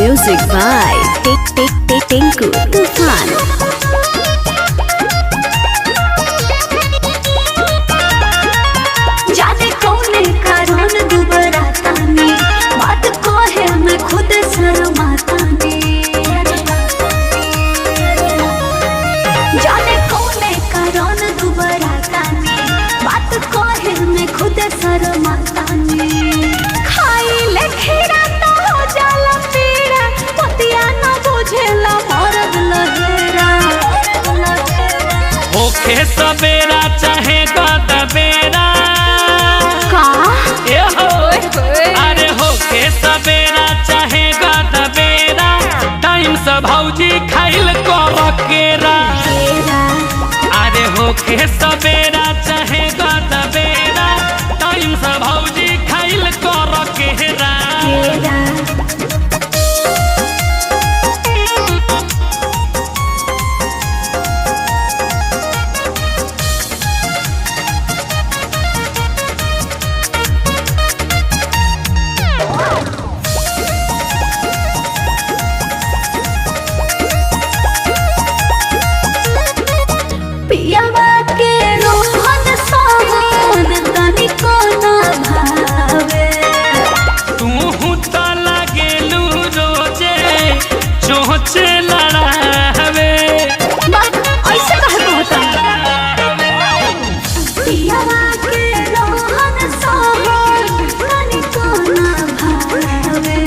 Music by Tinku Tufan. जाने कौने कारण दुबारा तानी बात को है मैं खुद शर्मातानी। जाने कौने कारण दुबारा तानी बात को है मैं खुद शर्मातानी। खाई ले खीरा तो हो जाला पीड़ा पतिया न बुझेला मरद लहेरा। होखे सवेरा चाहे गदबेरा अरे होके सवेरा चाहे गदबेरा टाइम से भौजी खाइल कर केरा। अरे होके सवेरा चाहे गदबेरा टाइम से भौजी खाइल कर केरा। पियावा के रोहन सोहन तनिको न भावे। तू तो लगेलू रोजे चोचे लड़ावे। ऐसे पियावा के रोहन सोहन तनिको न भावे।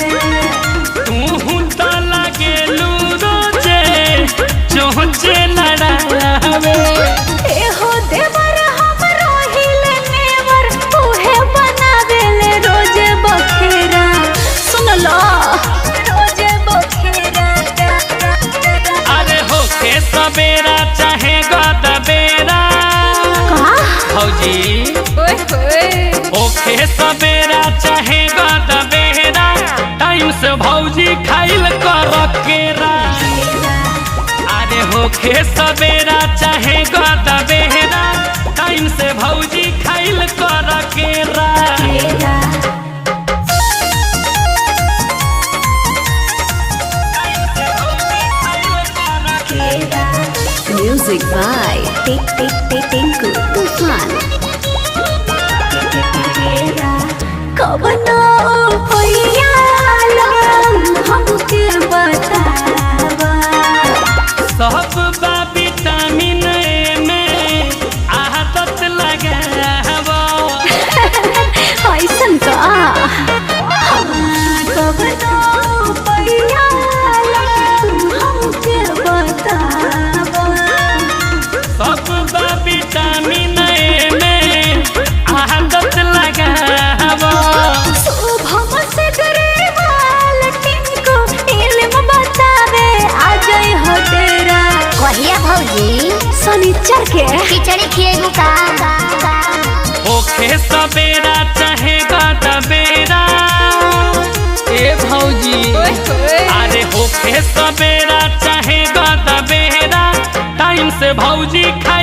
तू तो लगेलू रोजे चोचे लड़ावे। एहो देवर हम रोहिले नेवर उहे बनावेले रोजे बखेरा। सुन लो रोजे बखेरा। अरे होके सवेरा चाहे गदबेरा भौजी होके सवेरा चाहे गदबेरा टाइम से भौजी खाइल कर केरा। अरे होके सवेरा चाहे गदबेरा टाइम से भौजी खाइल कर केरा। Music by Tinku Tufan. कवनो होइया हमके बतावा। सब बा विटामिन में आदत लगावा। ऐसन का कवनो होइया हमके बतावा। सब बा विटामिन में आदत लगावा। शुभम से डरेवाल टिंको इल्म बतावे आ जाई हो तेरा। कहिया भौजी शनिचर के खिचड़ी खिएगू का होखे सवेरा चाहे गदबेरा ए भौजी। अरे होखे सवेरा चाहे गदबेरा टाइम से भौजी खा